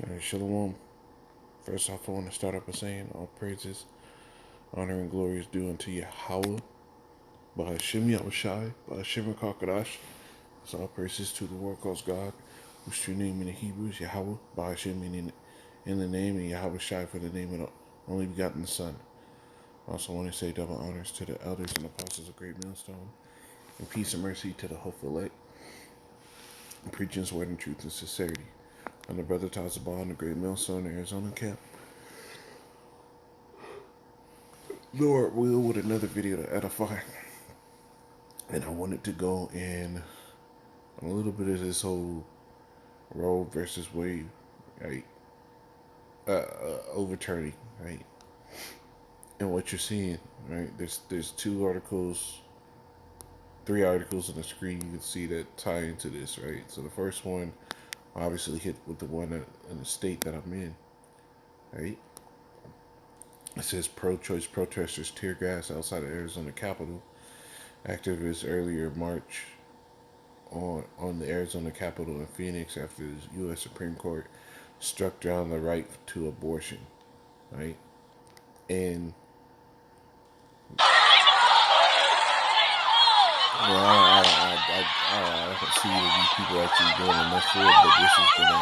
All right, Shalom. First off, I want to start up by saying all praises, honor, and glory is due unto Yahweh, by Hashem Yahushai, by Hashem Kakadash. So all praises to the Lord calls God, whose true name in the Hebrew is Yahweh, by Hashem in the name, and Yahweh Shai for the name of the only begotten Son. I also want to say double honors to the elders and apostles of Great Millstone, and peace and mercy to the hopeful elect, and preaching his word in truth and sincerity. I'm the brother Tazabah in the Great Millstone, Arizona camp. Lord will with another video to edify. And I wanted to go in a little bit of this whole Roe versus Wade, right? Overturning, right? And what you're seeing, right? There's three articles on the screen you can see that tie into this, right? So the first one obviously hit with the one in the state that I'm in, right? It says pro-choice protesters tear gas outside of Arizona Capitol. Activists earlier March on the Arizona Capitol in Phoenix after the U.S. Supreme Court struck down the right to abortion, right? And I don't see these people actually doing enough for it, but this is gonna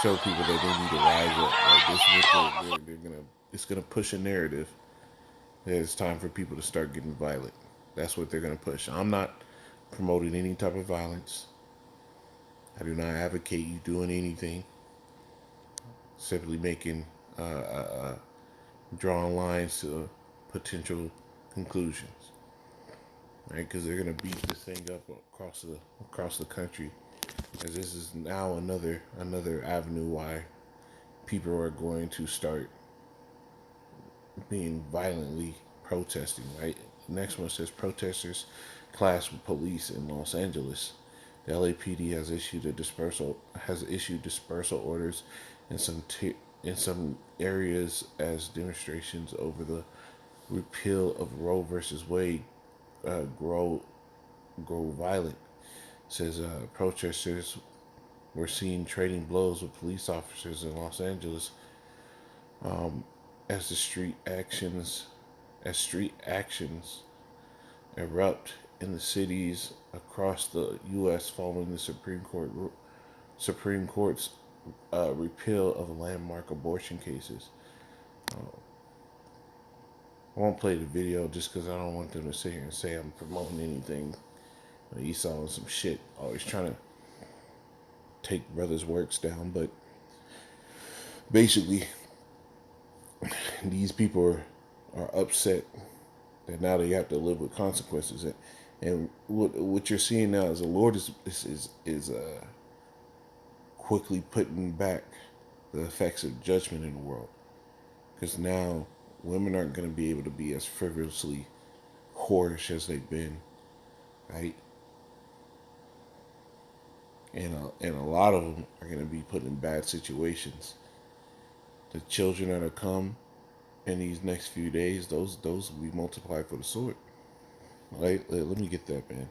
show people that they need to rise up. Like this, they're gonna, it's gonna push a narrative that it's time for people to start getting violent. That's what they're gonna push. I'm not promoting any type of violence. I do not advocate you doing anything. Simply making drawing lines to potential conclusions, right? Because they're gonna beat this thing up across the country, as this is now another avenue why people are going to start being violently protesting. Right. Next one says protesters clash with police in Los Angeles. The LAPD has issued dispersal orders in some areas as demonstrations over the repeal of Roe versus Wade grow violent. It says protesters were seen trading blows with police officers in Los Angeles as the street actions erupt in the cities across the U.S. following the Supreme Court's repeal of landmark abortion cases. I won't play the video just because I don't want them to sit here and say I'm promoting anything. Esau and some shit, always trying to take brothers' works down. But basically, these people are upset that now they have to live with consequences. And what you're seeing now is the Lord is quickly putting back the effects of judgment in the world, because now women aren't going to be able to be as frivolously whorish as they've been, right? And a lot of them are going to be put in bad situations. The children that are come in these next few days, those will be multiplied for the sword. Right? Let me get that, man.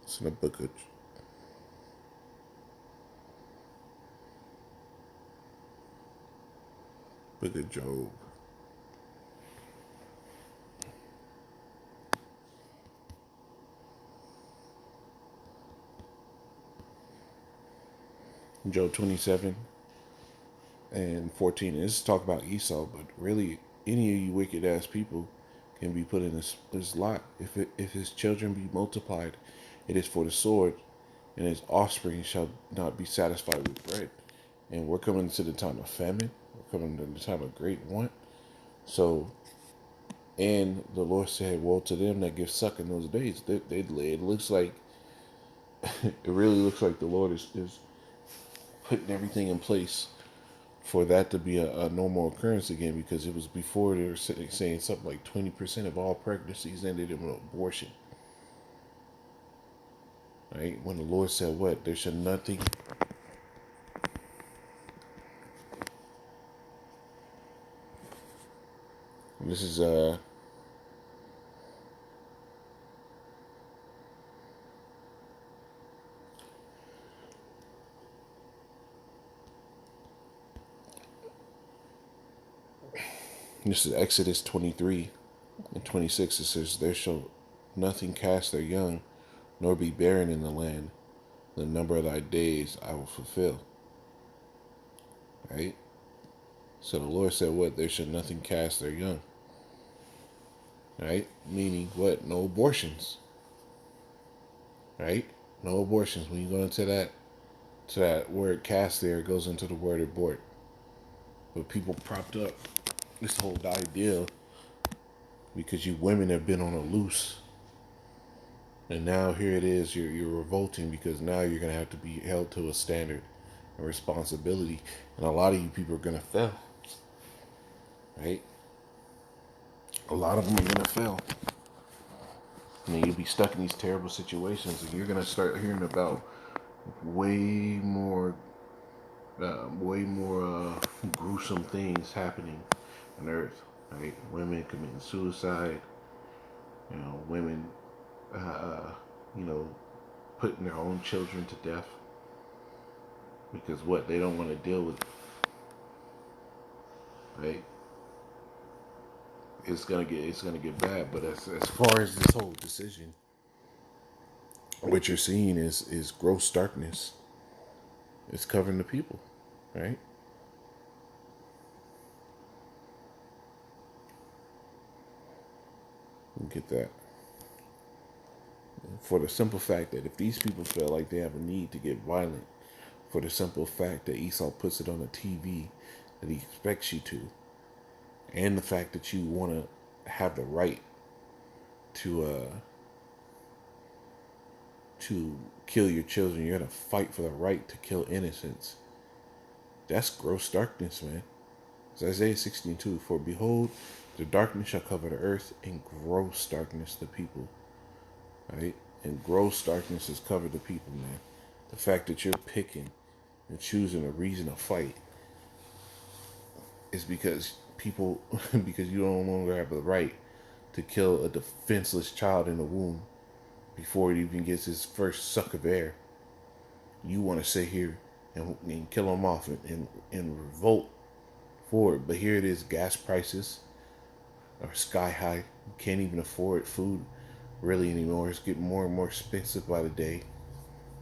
It's in the book of Job. Job 27 and 14. This is talk about Esau, but really, any of you wicked ass people can be put in this lot. If his children be multiplied, it is for the sword, and his offspring shall not be satisfied with bread. And we're coming to the time of famine. We're coming to the time of great want. So, and the Lord said, "Woe to them that give suck in those days." It looks like it really looks like the Lord is putting everything in place for that to be a normal occurrence again, because it was before they were saying something like 20% of all pregnancies ended in abortion. Right? When the Lord said, "What? There should nothing." This is This is Exodus 23 and 26. It says, "There shall nothing cast their young, nor be barren in the land. The number of thy days I will fulfill." Right? So the Lord said, what? There shall nothing cast their young. Right? Meaning what? No abortions. Right? No abortions. When you go into that word cast there, it goes into the word abort. But people propped up this whole idea because you women have been on a loose. And now here it is, you're revolting because now you're going to have to be held to a standard and responsibility. And a lot of you people are going to fail. Right? A lot of them are going to fail. I mean, you'll be stuck in these terrible situations and you're going to start hearing about way more, gruesome things happening on Earth. Right? Women committing suicide. Women, uh, you know, putting their own children to death because what they don't want to deal with, right? It's gonna get bad. But as far as this whole decision, what you're seeing is gross darkness. It's covering the people, right? You get that. For the simple fact that if these people feel like they have a need to get violent, for the simple fact that Esau puts it on the TV that he expects you to, and the fact that you want to have the right to kill your children, you're gonna fight for the right to kill innocents. That's gross darkness, man. It's Isaiah 16:2. For behold, the darkness shall cover the earth, and gross darkness the people. Right? And gross darkness has covered the people, man. The fact that you're picking and choosing a reason to fight is because people, because you no longer have the right to kill a defenseless child in the womb before it even gets its first suck of air. You want to sit here and kill them off and revolt for it. But here it is, gas prices are sky high. You can't even afford food really anymore. It's getting more and more expensive by the day,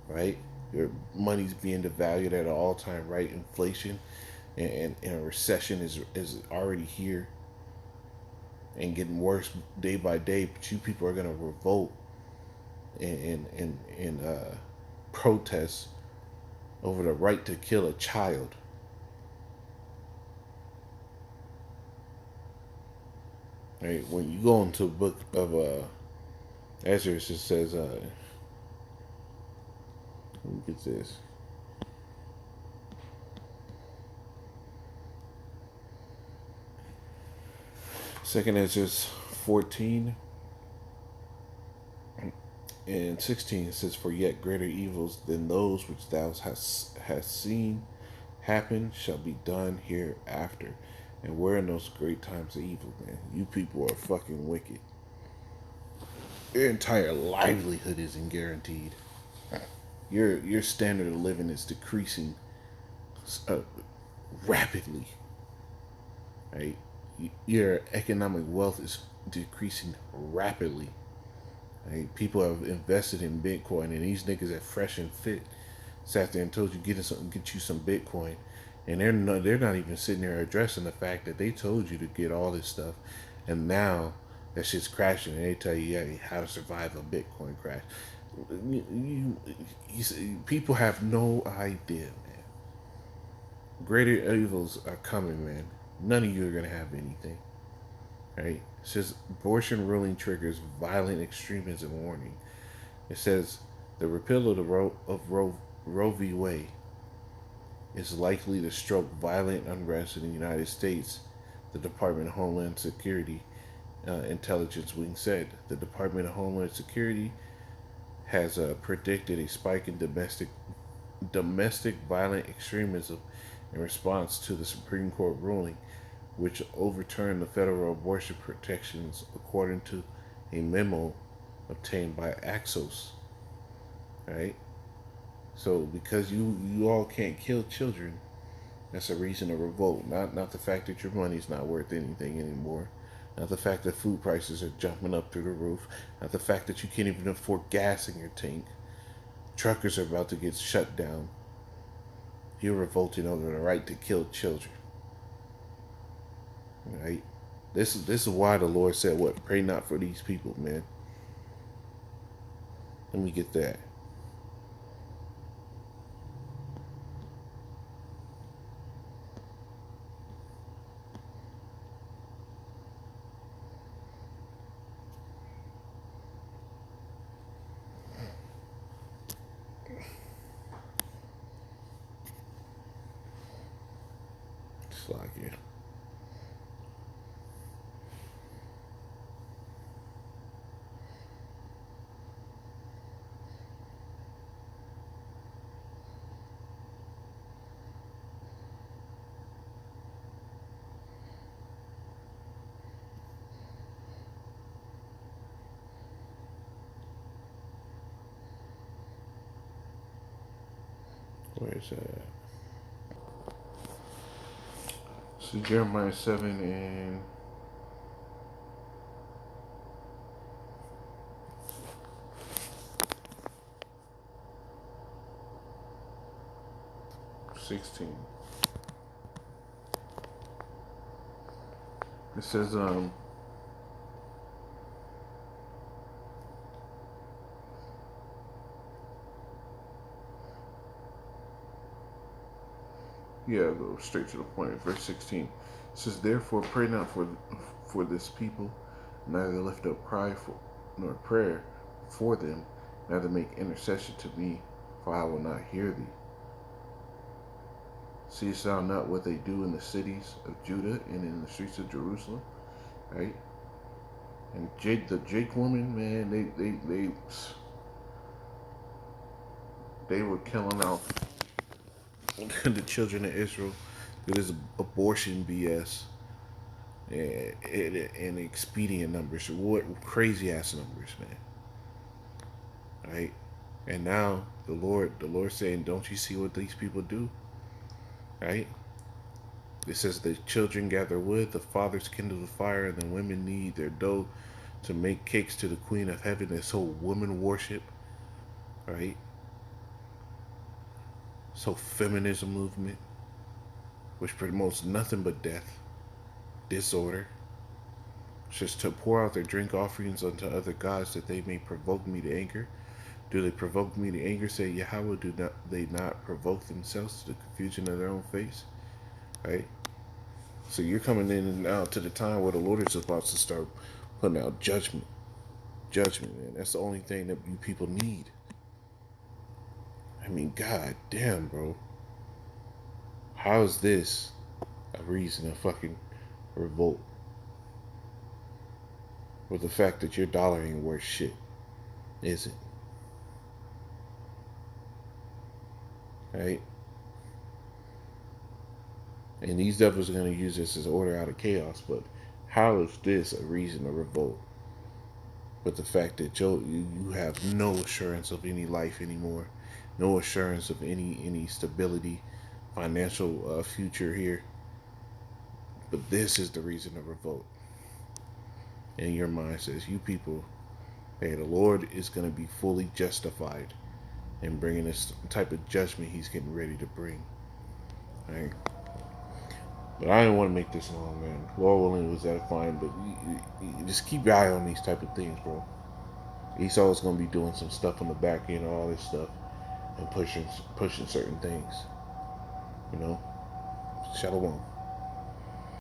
right? Your money's being devalued at an all-time rate. Inflation and a recession is already here and getting worse day by day. But you people are gonna revolt and protest over the right to kill a child. Right? When you go into the book of Ezra, it just says, let me get this. Second Ezra 14 and 16 says, "For yet greater evils than those which thou hast seen happen shall be done hereafter." And we're in those great times of evil, man. You people are fucking wicked. Your entire livelihood isn't guaranteed. Your standard of living is decreasing uh, rapidly, right? Your economic wealth is decreasing rapidly. Right? People have invested in Bitcoin, and these niggas at Fresh and Fit sat there and told you get you some Bitcoin, and they're not even sitting there addressing the fact that they told you to get all this stuff, and now that shit's crashing, and they tell you how to survive a Bitcoin crash. People have no idea, man. Greater evils are coming, man. None of you are gonna have anything, right? It says abortion ruling triggers violent extremism warning. It says the repeal of Roe v. Wade is likely to stroke violent unrest in the United States. The Department of Homeland Security intelligence wing said the Department of Homeland Security has predicted a spike in domestic violent extremism in response to the Supreme Court ruling, which overturned the federal abortion protections, according to a memo obtained by Axios. Right? So because you all can't kill children, That's a reason to revolt. Not the fact that your money's not worth anything anymore. Not the fact that food prices are jumping up through the roof. Not the fact that you can't even afford gas in your tank. Truckers are about to get shut down. You're revolting over the right to kill children. Right? This is why the Lord said, "What? Pray not for these people, man." Let me get that. It's like yeah. Where is that? So Jeremiah 7:16. It says, yeah, go straight to the point. Verse 16. It says, "Therefore pray not for this people, neither lift up cry for nor prayer for them, neither make intercession to me, for I will not hear thee. Seest thou not what they do in the cities of Judah and in the streets of Jerusalem?" Right? And the Jake woman, man, they were killing out the children of Israel. It is abortion BS and expedient numbers. What crazy ass numbers, man. Right? And now the Lord saying, "Don't you see what these people do?" Right? It says the children gather wood, the fathers kindle the fire, and the women knead their dough to make cakes to the Queen of Heaven. This whole woman worship, right? So feminism movement, which promotes nothing but death, disorder, just to pour out their drink offerings unto other gods that they may provoke me to anger. Do they provoke me to anger, say Yahweh? Do not they not provoke themselves to the confusion of their own face? Right? So you're coming in and now to the time where the Lord is about to start putting out judgment. Judgment, man. That's the only thing that you people need. I mean, god damn, bro. How is this a reason to fucking revolt? With the fact that your dollar ain't worth shit, is it? Right? And these devils are going to use this as order out of chaos, but how is this a reason to revolt? With the fact that you have no assurance of any life anymore, no assurance of any stability, financial future here. But this is the reason to revolt. And your mind says, you people, hey, the Lord is going to be fully justified in bringing this type of judgment he's getting ready to bring. Right? But I didn't want to make this long, man. Lord willing, it was edifying. But you just keep your eye on these type of things, bro. Esau's going to be doing some stuff on the back end, all this stuff, and pushing certain things. You know, Shalom.